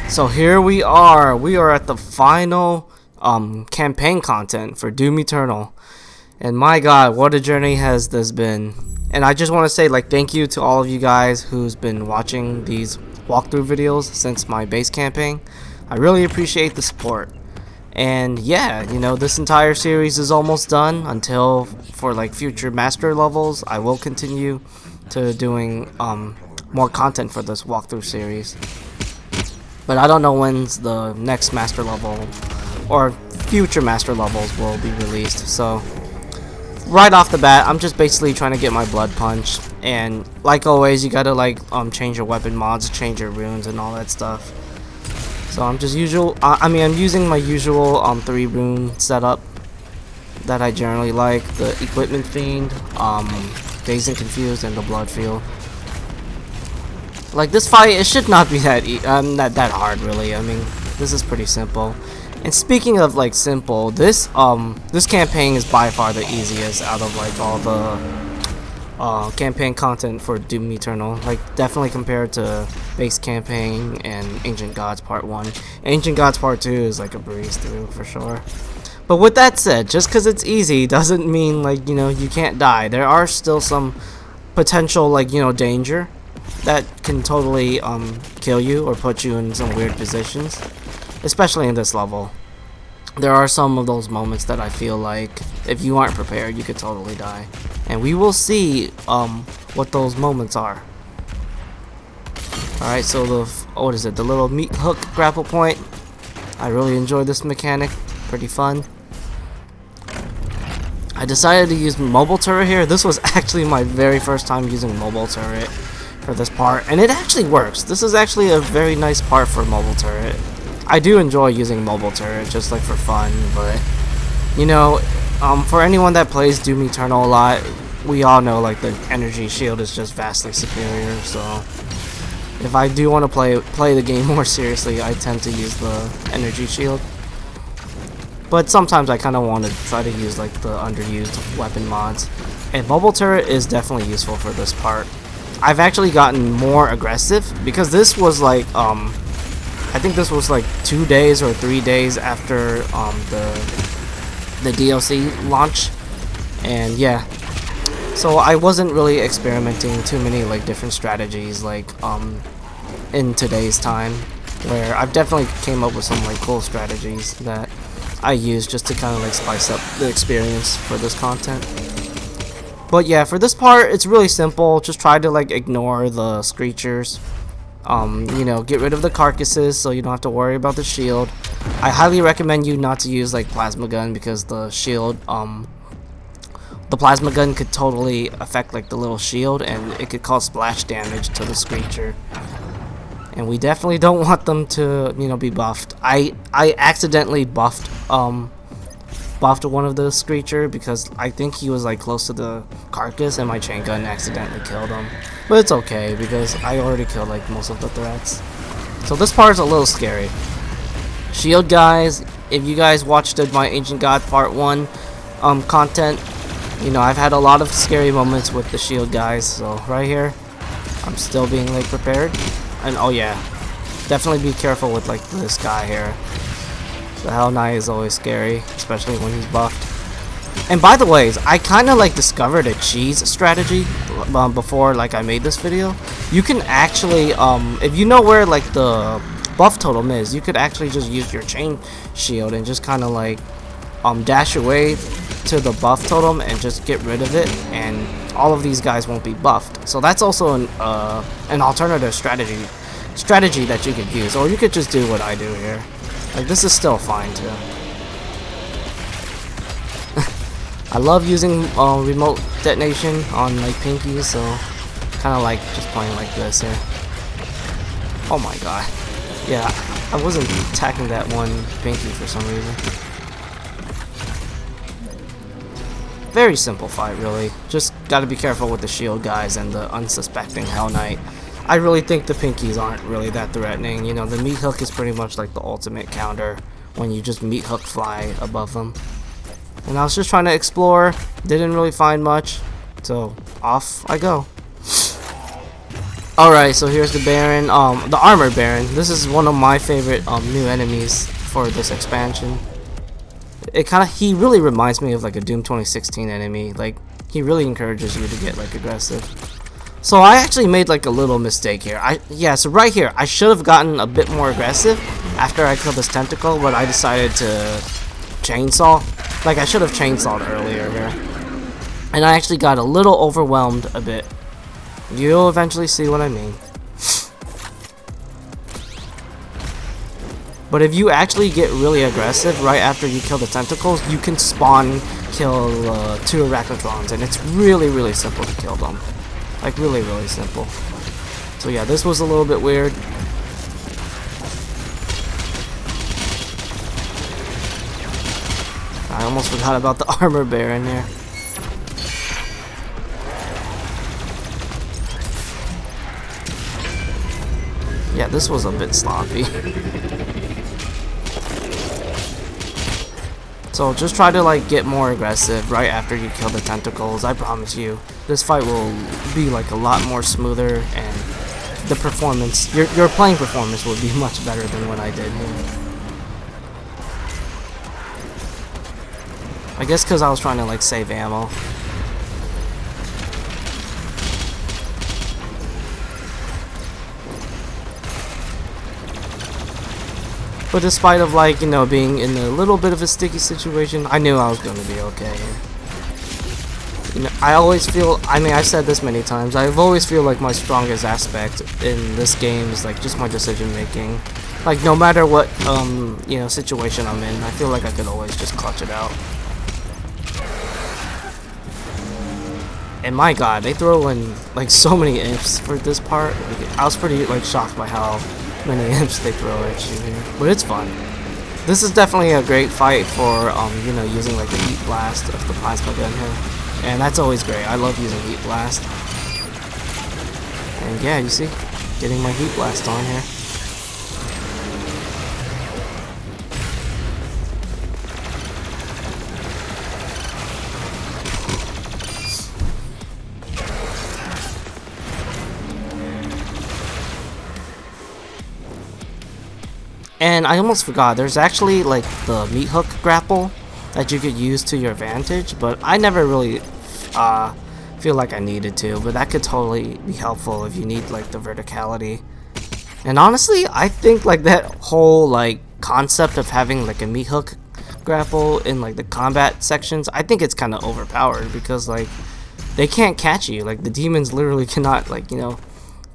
So here we are. We are at the final campaign content for Doom Eternal. And my god, what a journey has this been. And I just want to say thank you to all of you guys who's been watching these walkthrough videos since my base campaign. I really appreciate the support. And yeah, you know, this entire series is almost done until for future master levels. I will continue to doing more content for this walkthrough series. But I don't know when's the next master level or future master levels will be released. So right off the bat, I'm just basically trying to get my blood punch. And like always, you gotta change your weapon mods, change your runes and all that stuff. So I'm just I'm using my usual 3 rune setup that I generally like: the Equipment Fiend, Dazed and Confused, and the Blood Field. This fight, it should not be that hard, really. I mean, this is pretty simple. And speaking of simple, this campaign is by far the easiest out of all the campaign content for Doom Eternal. Definitely compared to base campaign and Ancient Gods Part 1. Ancient Gods Part 2 is a breeze through for sure. But with that said, just because it's easy doesn't mean you can't die. There are still some potential danger that can totally kill you or put you in some weird positions, especially in this level. There are some of those moments that I feel if you aren't prepared, you could totally die, and we will see what those moments are. Alright, so the little meat hook grapple point, I really enjoy this mechanic, pretty fun. I decided to use mobile turret here. This was actually my very first time using mobile turret for this part, and it actually works. This is actually a very nice part for mobile turret. I do enjoy using mobile turret just for fun, but you know, for anyone that plays Doom Eternal a lot, we all know the energy shield is just vastly superior. So if I do want to play the game more seriously, I tend to use the energy shield. But sometimes I kind of want to try to use the underused weapon mods, and mobile turret is definitely useful for this part. I've actually gotten more aggressive because this was I think this was 2 days or 3 days after the DLC launch, and yeah, so I wasn't really experimenting too many different strategies in today's time, where I've definitely came up with some cool strategies that I use just to kind of spice up the experience for this content. But yeah, for this part, it's really simple. Just try to ignore the screechers. You know, get rid of the carcasses so you don't have to worry about the shield. I highly recommend you not to use plasma gun, because the shield, the plasma gun could totally affect the little shield, and it could cause splash damage to the screecher. And we definitely don't want them to, be buffed. I accidentally buffed one of the screecher because I think he was close to the carcass, and my chain gun accidentally killed him. But it's okay because I already killed most of the threats. So this part is a little scary. Shield guys, if you guys watched my Ancient God Part 1 content, you know I've had a lot of scary moments with the shield guys. So right here, I'm still being prepared. And oh yeah, definitely be careful with this guy here. The Hell Knight is always scary, especially when he's buffed. And by the way, I kind of discovered a cheese strategy before I made this video. You can actually, if you know where the buff totem is, you could actually just use your chain shield and just kind of dash away to the buff totem and just get rid of it, and all of these guys won't be buffed. So that's also an alternative strategy that you could use, or you could just do what I do here. This is still fine too. I love using remote detonation on pinkies, so kind of just playing this here. Oh my god. Yeah, I wasn't attacking that one pinky for some reason. Very simple fight, really. Just gotta be careful with the shield guys and the unsuspecting Hell Knight. I really think the pinkies aren't really that threatening. You know, the meat hook is pretty much the ultimate counter when you just meat hook fly above them. And I was just trying to explore, didn't really find much, so off I go. Alright, so here's the Baron, the Armored Baron. This is one of my favorite new enemies for this expansion. He really reminds me of like a Doom 2016 enemy. Like, he really encourages you to get like aggressive. So I actually made like a little mistake here. So right here, I should have gotten a bit more aggressive after I killed this tentacle, but I decided to chainsaw. Like, I should have chainsawed earlier here. And I actually got a little overwhelmed a bit. You'll eventually see what I mean. But if you actually get really aggressive right after you kill the tentacles, you can spawn kill 2 arachnotrons, and it's really, really simple to kill them. Like, really, really simple. So yeah, this was a little bit weird. I almost forgot about the armor baron there. Yeah, this was a bit sloppy. So just try to like get more aggressive right after you kill the tentacles. I promise you, this fight will be like a lot more smoother, and the performance, your playing performance will be much better than what I did here. I guess because I was trying to like save ammo. But despite of like, you know, being in a little bit of a sticky situation, I knew I was going to be okay. You know, I always feel, I mean, I've said this many times, I've always feel like my strongest aspect in this game is like just my decision making. Like, no matter what, you know, situation I'm in, I feel like I could always just clutch it out. And my god, they throw in like so many imps for this part. Like, I was pretty like shocked by how many imps they throw at you here, but it's fun. This is definitely a great fight for you know, using like the heat blast of the plasma gun here, and that's always great. I love using heat blast. And yeah, you see, getting my heat blast on here. And I almost forgot, there's actually like the meat hook grapple that you could use to your advantage, but I never really feel like I needed to, but that could totally be helpful if you need like the verticality. And honestly, I think like that whole like concept of having like a meat hook grapple in like the combat sections, I think it's kind of overpowered, because like they can't catch you. Like the demons literally cannot, like, you know,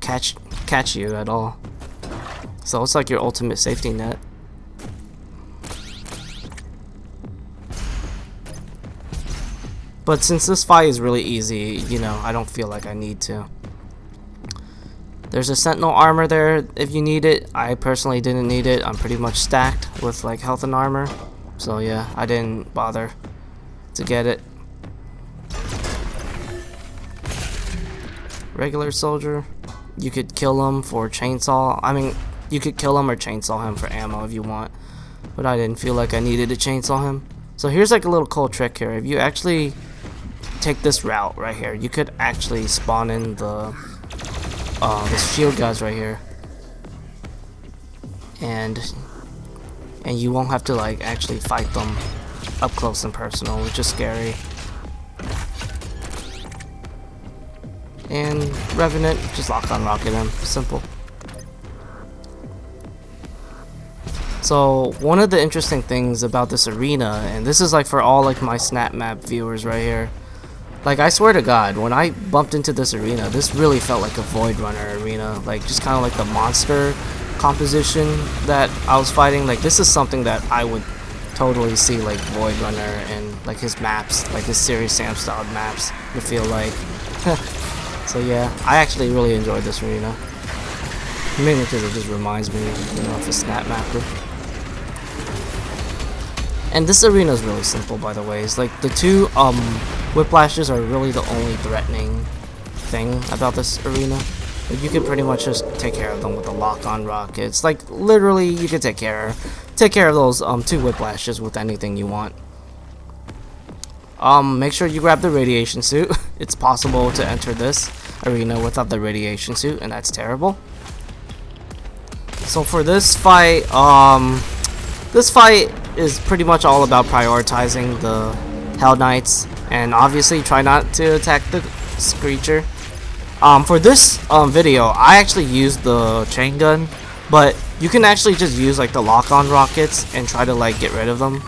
catch you at all. So it's like your ultimate safety net. But since this fight is really easy, you know, I don't feel like I need to. There's a Sentinel armor there if you need it. I personally didn't need it. I'm pretty much stacked with like health and armor. So yeah, I didn't bother to get it. Regular soldier. You could kill him for chainsaw. I mean, you could kill him or chainsaw him for ammo if you want, but I didn't feel like I needed to chainsaw him. So here's like a little cool trick here. If you actually take this route right here, you could actually spawn in the shield guys right here, and you won't have to like actually fight them up close and personal, which is scary. And Revenant, just lock on rocket him, simple. So one of the interesting things about this arena, and this is like for all like my Snap Map viewers right here, like I swear to God, when I bumped into this arena, this really felt like a Void Runner arena, like just kind of like the monster composition that I was fighting. Like this is something that I would totally see like Void Runner and like his maps, like his Serious Sam style maps would feel like. So yeah, I actually really enjoyed this arena, mainly because it just reminds me, you know, of a Snap Mapper. And this arena is really simple, by the way. It's like the two whiplashes are really the only threatening thing about this arena. Like, you can pretty much just take care of them with the lock-on rockets. Like literally, you can take care of those two whiplashes with anything you want. Make sure you grab the radiation suit. It's possible to enter this. arena without the radiation suit, and that's terrible. So for this fight is pretty much all about prioritizing the Hell Knights, and obviously try not to attack the Screecher. For this video, I actually used the chain gun, but you can actually just use like the lock-on rockets and try to like get rid of them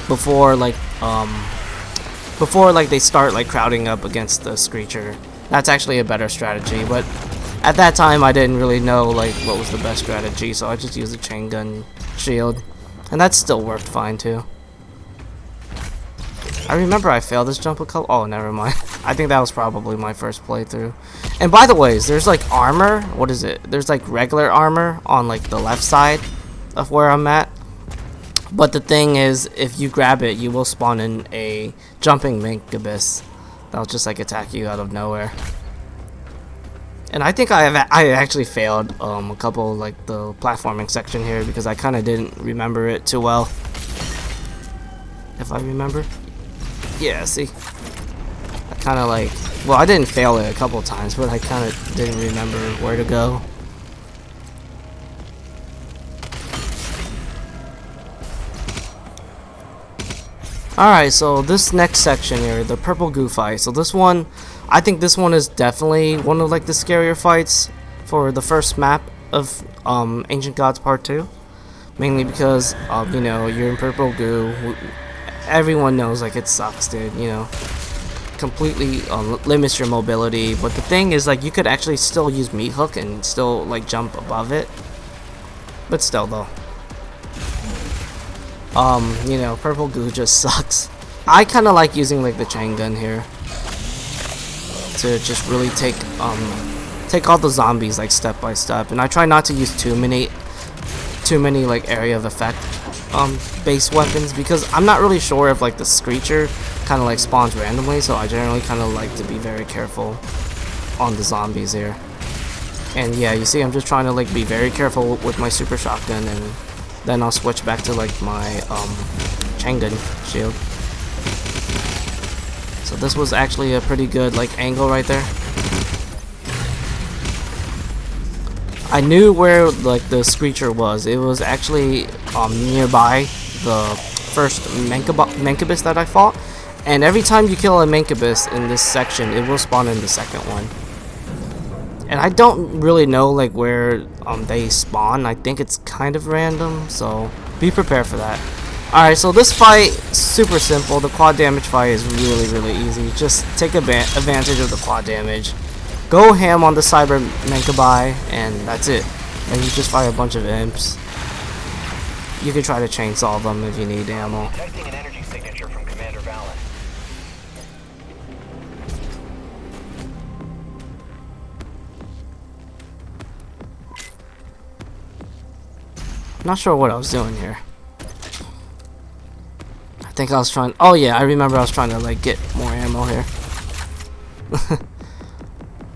before like they start like crowding up against the Screecher. That's actually a better strategy, but at that time I didn't really know like what was the best strategy, so I just used the chain gun shield, and that still worked fine too. I remember I failed this jump a couple. Oh, never mind. I think that was probably my first playthrough. And by the way, there's like armor. What is it? There's like regular armor on like the left side of where I'm at. But the thing is, if you grab it, you will spawn in a jumping Maykr that'll just like attack you out of nowhere. And I think I actually failed a couple like the platforming section here because I kind of didn't remember it too well. If I remember. Yeah, see, I kind of like, well, I didn't fail it a couple times, but I kind of didn't remember where to go. Alright, so this next section here, the purple goo fight. So this one, I think this one is definitely one of like the scarier fights for the first map of Ancient Gods Part 2. Mainly because, you know, you're in purple goo. Everyone knows like it sucks, dude, you know, completely limits your mobility. But the thing is, like, you could actually still use meat hook and still like jump above it, but still though, you know, purple goo just sucks. I kind of like using like the chain gun here to just really take all the zombies like step by step, and I try not to use too many like area of effect base weapons, because I'm not really sure if like the Screecher kind of like spawns randomly, so I generally kind of like to be very careful on the zombies here. And yeah, you see, I'm just trying to like be very careful with my super shotgun, and then I'll switch back to like my chain gun shield. So this was actually a pretty good like angle right there. I knew where like the Screecher was. It was actually nearby the first Maykr that I fought, and every time you kill a Maykr in this section, it will spawn in the second one. And I don't really know like where they spawn. I think it's kind of random, so be prepared for that. Alright, so this fight, super simple. The quad damage fight is really easy. Just take advantage of the quad damage. Go ham on the Cyber Maykr, and that's it. And you just fire a bunch of imps. You can try to chainsaw them if you need ammo. Detecting an energy signature from Commander Valen. I'm not sure what I was doing here. I think I was trying. Oh yeah, I remember I was trying to like get more ammo here.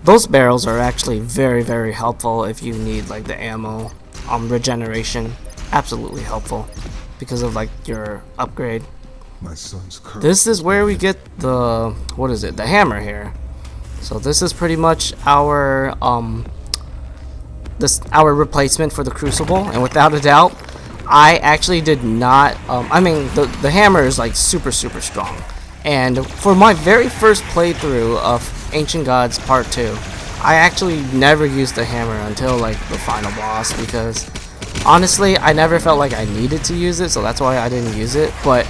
Those barrels are actually very helpful if you need like the ammo regeneration. Absolutely helpful because of like your upgrade. My son's curse. This is where we get the, what is it, the hammer here. So this is pretty much our our replacement for the crucible, and without a doubt, I actually did not I mean the hammer is like super strong. And for my very first playthrough of Ancient Gods Part 2, I actually never used the hammer until like the final boss, because honestly I never felt like I needed to use it, so that's why I didn't use it. But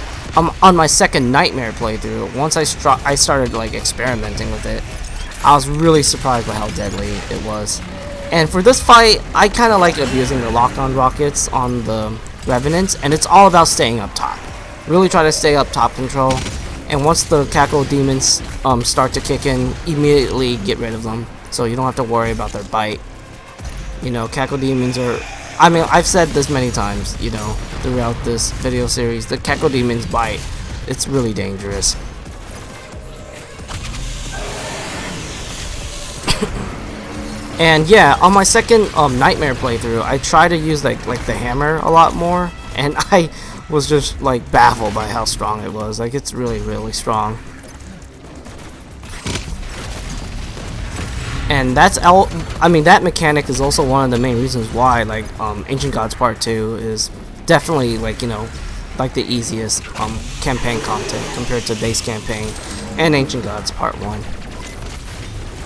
on my second Nightmare playthrough, once I started like experimenting with it, I was really surprised by how deadly it was. And for this fight, I kind of like abusing the lock-on rockets on the Revenants, and it's all about staying up top. Really try to stay up top control. And once the Cackle Demons start to kick in, immediately get rid of them, so you don't have to worry about their bite. You know, Cackle Demons are, I mean, I've said this many times, you know, throughout this video series, the Cackle Demons bite. It's really dangerous. And yeah, on my second Nightmare playthrough, I tried to use like the hammer a lot more, and I was just like baffled by how strong it was. Like, it's really strong. And that mechanic is also one of the main reasons why like Ancient Gods Part 2 is definitely like, you know, like the easiest campaign content compared to base campaign and Ancient Gods Part 1.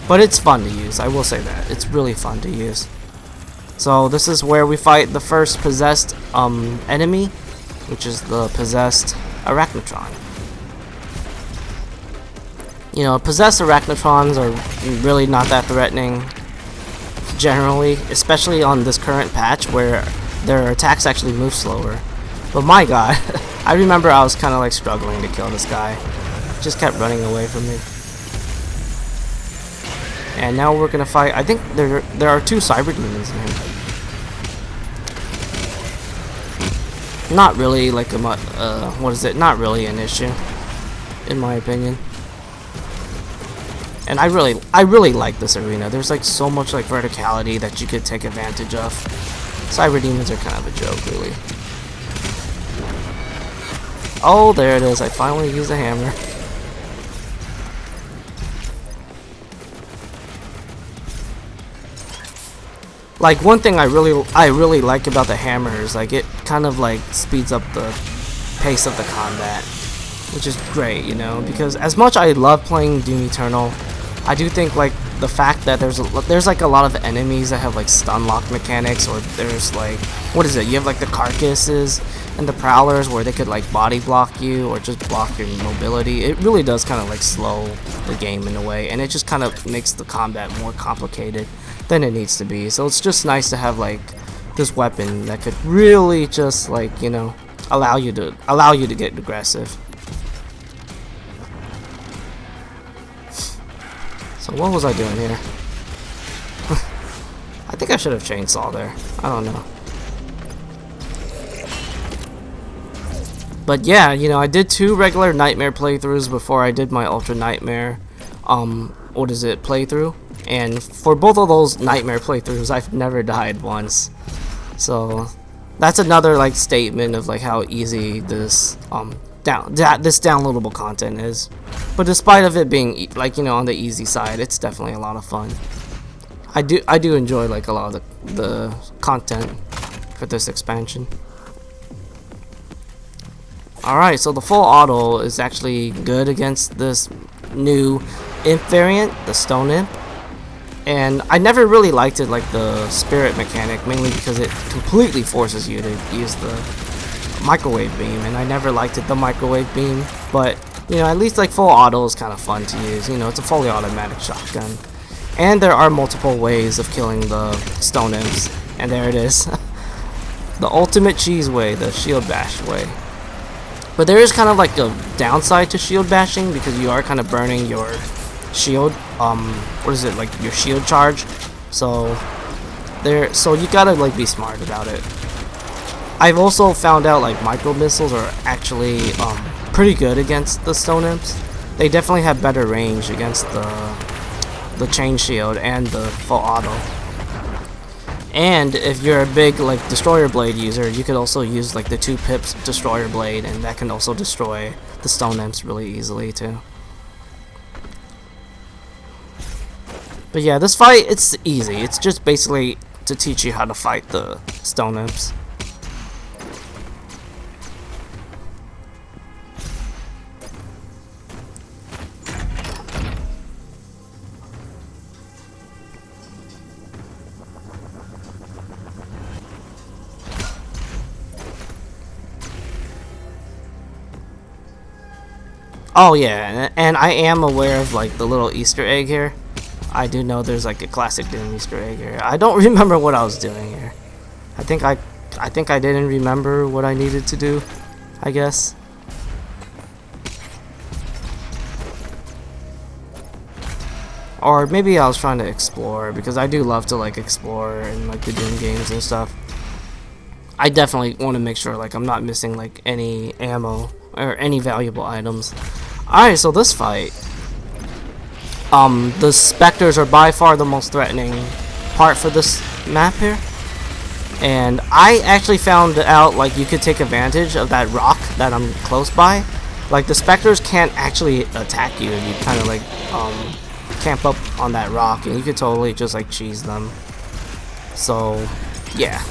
But it's fun to use, I will say that. It's really fun to use. So this is where we fight the first possessed enemy, which is the possessed Arachnotron. You know, possessed Arachnotrons are really not that threatening generally, especially on this current patch where their attacks actually move slower. But my god, I remember I was kind of like struggling to kill this guy. Just kept running away from me. And now we're gonna fight. I think there are 2 cyber demons in here. Not really like a what is it? Not really an issue, in my opinion. And I really like this arena. There's like so much like verticality that you could take advantage of. Cyber demons are kind of a joke, really. Oh, there it is. I finally used a hammer. Like one thing I really like about the hammer is like it kind of like speeds up the pace of the combat, which is great, you know, because as much I love playing Doom Eternal, I do think like the fact that there's like a lot of enemies that have like stun lock mechanics, or there's like, what is it? You have like the carcasses and the prowlers where they could like body block you or just block your mobility. It really does kind of like slow the game in a way, and it just kind of makes the combat more complicated than it needs to be. So it's just nice to have like this weapon that could really just like, you know, allow you to get aggressive. So what was I doing here? I think I should have chainsaw there. I don't know. But yeah, you know, I did 2 regular Nightmare playthroughs before I did my Ultra Nightmare playthrough. And for both of those Nightmare playthroughs, I've never died once. So that's another like statement of like how easy this this downloadable content is. But despite of it being like, you know, on the easy side, it's definitely a lot of fun. I do enjoy like a lot of the content for this expansion. Alright, so the full auto is actually good against this new imp variant, the Stone Imp. And I never really liked it like the spirit mechanic, mainly because it completely forces you to use the microwave beam, and I never liked it, the microwave beam. But you know, at least like full auto is kind of fun to use. You know, it's a fully automatic shotgun, and there are multiple ways of killing the Stone Imps. And there it is, the ultimate cheese way, the shield bash way. But there is kind of like a downside to shield bashing, because you are kind of burning your shield, what is it, like your shield charge. So you gotta like be smart about it. I've also found out like micro missiles are actually pretty good against the Stone Imps. They definitely have better range against the chain shield and the full auto. And if you're a big like destroyer blade user, you could also use like the 2 pips destroyer blade, and that can also destroy the Stone Imps really easily too. But yeah, this fight, it's easy. It's just basically to teach you how to fight the Stone Imps. Oh yeah, and I am aware of like the little Easter egg here. I do know there's like a classic Doom Easter egg here. I don't remember what I was doing here. I think I didn't remember what I needed to do, I guess. Or maybe I was trying to explore, because I do love to like explore in like the Doom games and stuff. I definitely want to make sure like I'm not missing like any ammo or any valuable items. Alright, so this fight, the specters are by far the most threatening part for this map here. And I actually found out like you could take advantage of that rock that I'm close by. Like the specters can't actually attack you if you kind of like camp up on that rock, and you could totally just like cheese them. So yeah,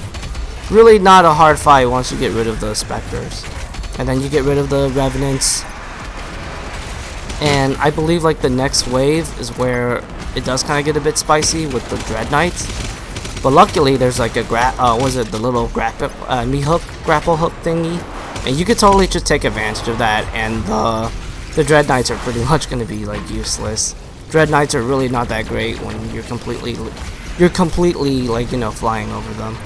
really not a hard fight once you get rid of the specters, and then you get rid of the revenants. And I believe like the next wave is where it does kind of get a bit spicy with the dread knights. But luckily there's like a the little grapple grapple hook thingy, and you could totally just take advantage of that, and the dread knights are pretty much going to be like useless. Dread knights are really not that great when you're completely like, you know, flying over them.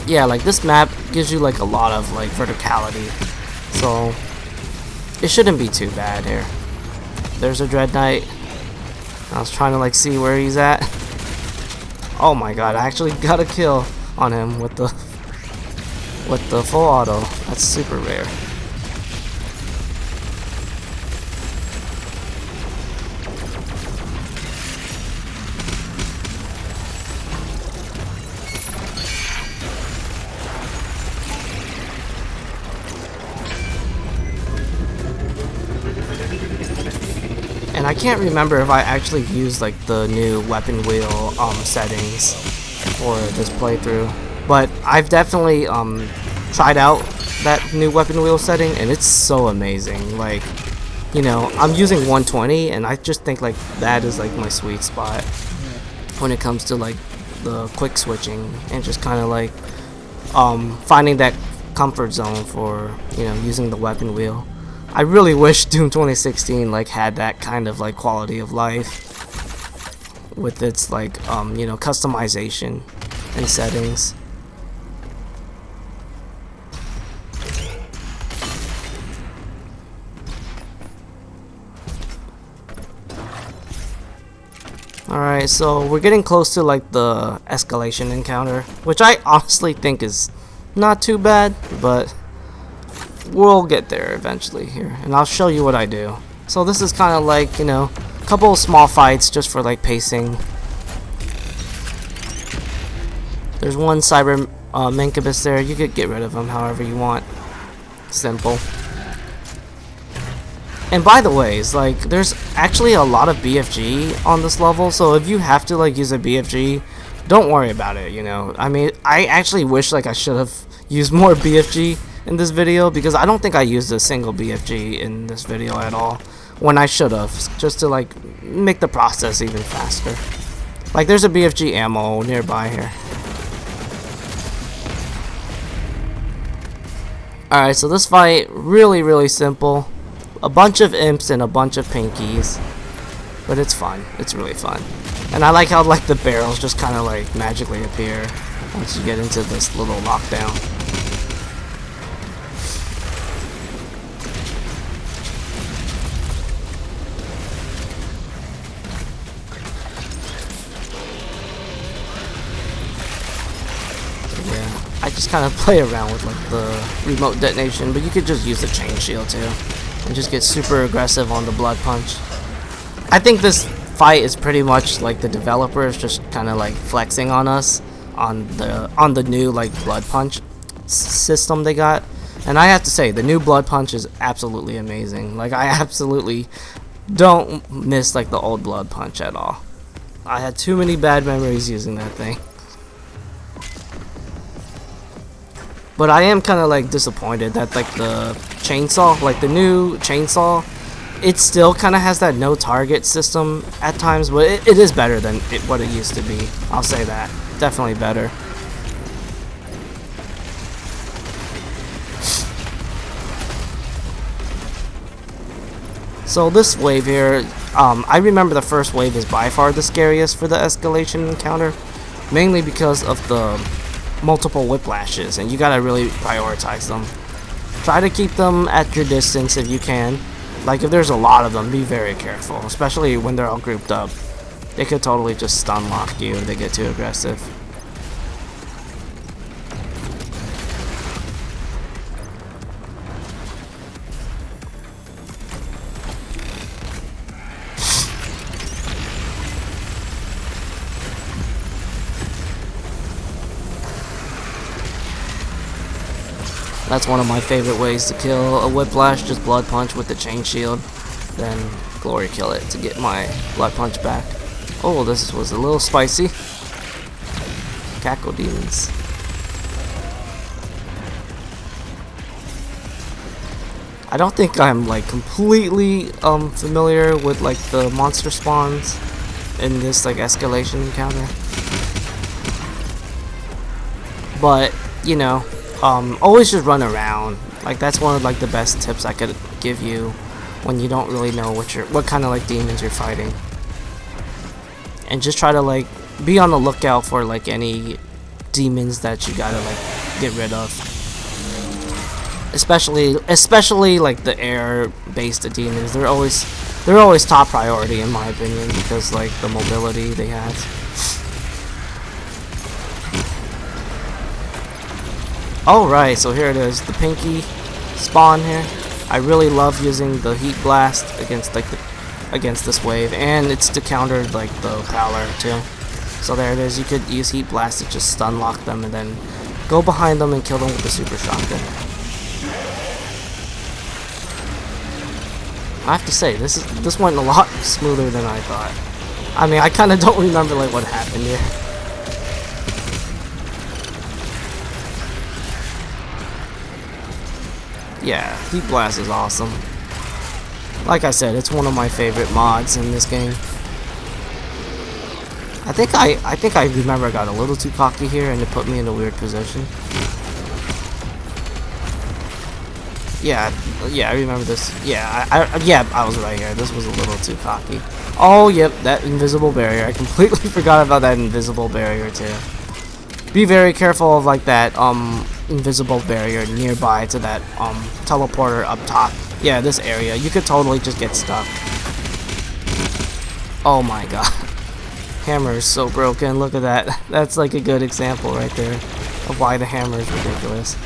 Yeah, like this map gives you like a lot of like verticality, so it shouldn't be too bad here. There's a dread knight. I was trying to like see where he's at. Oh my god, I actually got a kill on him with the full auto. That's super rare. And I can't remember if I actually used like the new weapon wheel settings for this playthrough, but I've definitely tried out that new weapon wheel setting, and it's so amazing. Like, you know, I'm using 120, and I just think like that is like my sweet spot when it comes to like the quick switching and just kind of like finding that comfort zone for, you know, using the weapon wheel. I really wish Doom 2016 like had that kind of like quality of life with its like you know, customization and settings. Alright, so we're getting close to like the escalation encounter, which I honestly think is not too bad, but we'll get there eventually here, and I'll show you what I do. So this is kind of like, you know, a couple of small fights just for like pacing. There's one cyber Maykrs there. You could get rid of him however you want. Simple. And by the way, it's like there's actually a lot of BFG on this level, so if you have to like use a BFG, don't worry about it, you know. I mean, I actually wish like I should have used more BFG in this video, because I don't think I used a single BFG in this video at all, when I should have, just to like make the process even faster. Like there's a BFG ammo nearby here. Alright, so this fight, really simple. A bunch of imps and a bunch of pinkies, but it's fun. It's really fun. And I like how like the barrels just kind of like magically appear once you get into this little lockdown. I just kind of play around with like the remote detonation, but you could just use the chain shield too, and just get super aggressive on the blood punch. I think this fight is pretty much like the developers just kind of like flexing on us on the new like blood punch system they got, and I have to say the new blood punch is absolutely amazing. Like I absolutely don't miss like the old blood punch at all. I had too many bad memories using that thing. But I am kind of like disappointed that like the chainsaw, like the new chainsaw, it still kind of has that no target system at times, but it is better than what it used to be. I'll say that. Definitely better. So this wave here, I remember the first wave is by far the scariest for the escalation encounter, mainly because of the multiple whiplashes, and you gotta really prioritize them. Try to keep them at your distance if you can. Like if there's a lot of them, be very careful, especially when they're all grouped up. They could totally just stun lock you if they get too aggressive. That's one of my favorite ways to kill a whiplash, just blood punch with the chain shield. then glory kill it to get my blood punch back. Oh, this was a little spicy. Cackle demons. I don't think I'm like completely familiar with like the monster spawns in this like escalation encounter, but you know, always just run around. Like that's one of like the best tips I could give you when you don't really know what kind of like demons you're fighting, and just try to like be on the lookout for like any demons that you gotta like get rid of. Especially like the air-based demons. They're always top priority in my opinion because like the mobility they have. Alright, so here it is, the pinky spawn here. I really love using the heat blast against like against this wave, and it's to counter like the prowler too. So there it is. You could use heat blast to just stun lock them and then go behind them and kill them with the super shotgun. I have to say, this went a lot smoother than I thought. I mean, I kind of don't remember like what happened here. Yeah, Heat Blast is awesome. Like I said, it's one of my favorite mods in this game. I think I remember I got a little too cocky here and it put me in a weird position. Yeah, I remember this. Yeah, I was right here. This was a little too cocky. Oh, yep, that invisible barrier. I completely forgot about that invisible barrier too. Be very careful of like that invisible barrier nearby to that teleporter up top. Yeah, this area. You could totally just get stuck. Oh my god. Hammer is so broken. Look at that. That's like a good example right there of why the hammer is ridiculous.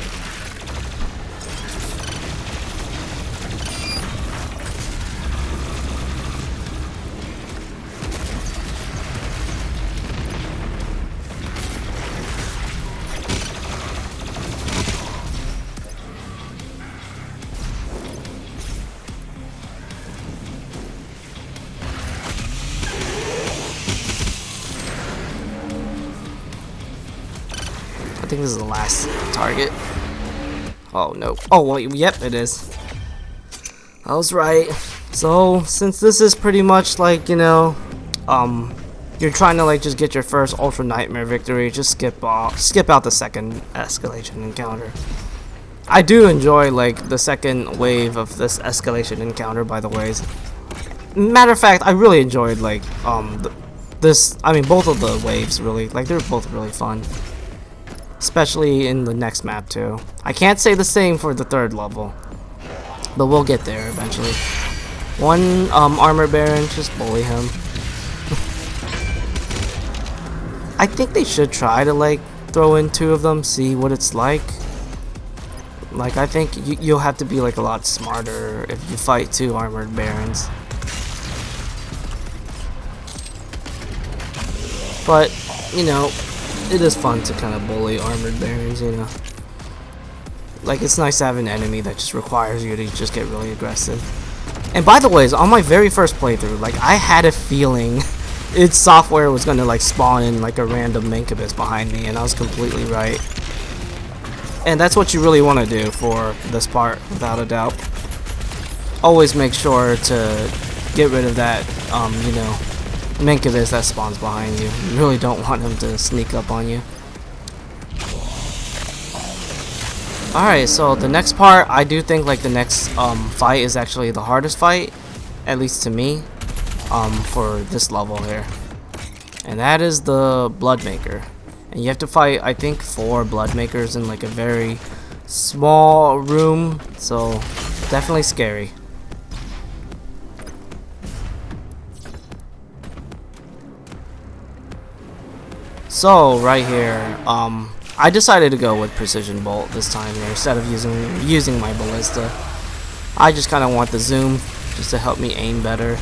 I think this is the last target. Oh no. Oh wait, yep, it is. I was right. So since this is pretty much like, you know, you're trying to like just get your first Ultra Nightmare victory, just skip out the second escalation encounter. I do enjoy like the second wave of this escalation encounter, by the way. Matter of fact, I really enjoyed like both of the waves really. Like they're both really fun. Especially in the next map too. I can't say the same for the third level, but we'll get there eventually. One armor baron, just bully him. I think they should try to like throw in two of them, see what it's like. Like I think you'll have to be like a lot smarter if you fight two armored barons. But you know, it is fun to kind of bully armored barons, you know. Like, it's nice to have an enemy that just requires you to just get really aggressive. And by the way, on my very first playthrough, like, I had a feeling its software was gonna, like, spawn in, like, a random Maykrs behind me, and I was completely right. And that's what you really want to do for this part, without a doubt. Always make sure to get rid of that, you know, Maykrs that spawns behind you. You really don't want him to sneak up on you. Alright, so the next part, I do think like the next fight is actually the hardest fight, at least to me, for this level here. And that is the Blood Maykr. And you have to fight, I think, 4 Blood Maykrs in like a very small room, so definitely scary. So right here, I decided to go with Precision Bolt this time here instead of using my ballista. I just kind of want the zoom just to help me aim better.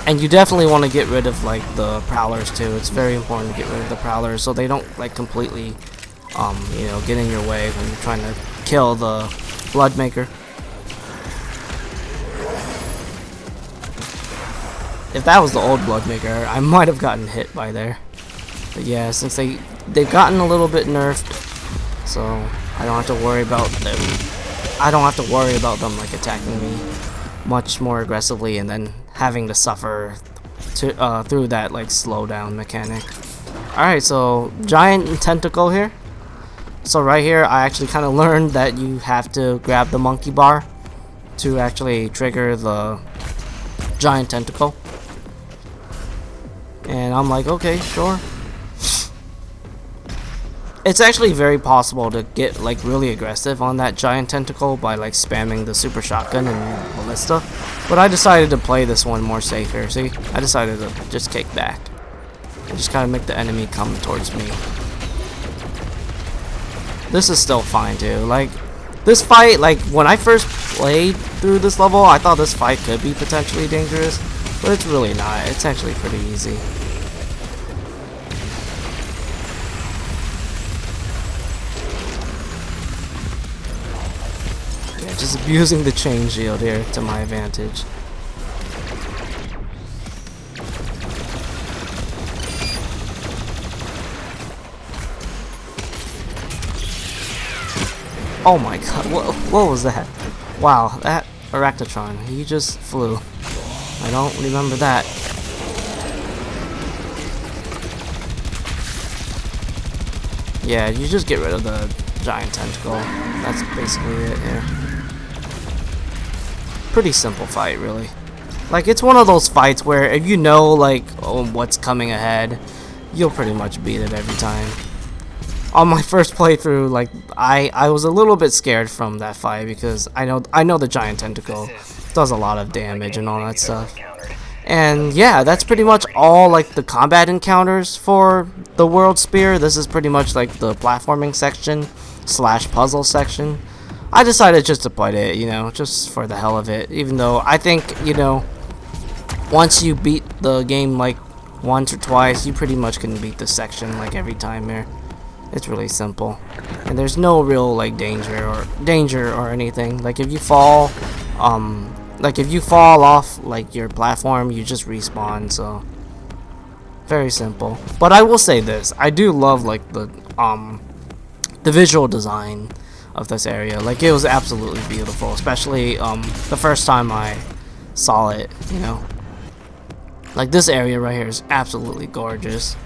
And you definitely want to get rid of like the prowlers too. It's very important to get rid of the prowlers so they don't like completely, you know, get in your way when you're trying to kill the Blood Maykr. if that was the old Blood Maykr, I might have gotten hit by there. But yeah, since they've gotten a little bit nerfed, so I don't have to worry about them. I don't have to worry about them like attacking me much more aggressively and then having to suffer through that like slowdown mechanic. Alright, so giant tentacle here. So right here I actually kind of learned that you have to grab the monkey bar to actually trigger the giant tentacle. And I'm like, okay, sure. It's actually very possible to get like really aggressive on that giant tentacle by like spamming the super shotgun and ballista. But I decided to play this one more safer. See, I decided to just kick back and just kind of make the enemy come towards me. This is still fine too. Like this fight, like when I first played through this level, I thought this fight could be potentially dangerous, but it's really not. It's actually pretty easy. Just abusing the chain shield here to my advantage. Oh my god, what was that? Wow, that Arachnotron, he just flew. I don't remember that. Yeah, you just get rid of the giant tentacle. That's basically it here. Pretty simple fight, really. Like, it's one of those fights where if you know, like, what's coming ahead, you'll pretty much beat it every time. On my first playthrough, like, I was a little bit scared from that fight because I know the giant tentacle does a lot of damage and all that stuff. And yeah, that's pretty much all like the combat encounters for the World Spear. This is pretty much like the platforming section / puzzle section. I decided just to put it, you know, just for the hell of it, even though I think, you know, once you beat the game like once or twice, you pretty much can beat the section like every time here. It's really simple, and there's no real like danger or anything. Like if you fall off like your platform, you just respawn. So very simple. But I will say this: I do love like the visual design of this area. Like it was absolutely beautiful, especially the first time I saw it. You know, like this area right here is absolutely gorgeous.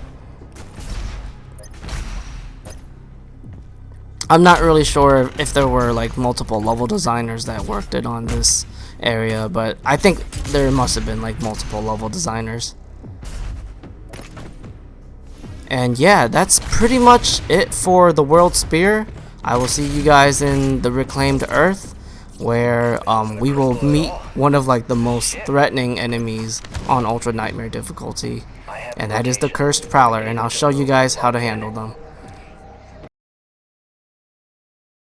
I'm not really sure if there were like multiple level designers that worked it on this area, but I think there must have been like multiple level designers. And yeah, that's pretty much it for the World Spear. I will see you guys in the Reclaimed Earth, where we will meet one of like the most threatening enemies on Ultra Nightmare difficulty, and that is the Cursed Prowler, and I'll show you guys how to handle them.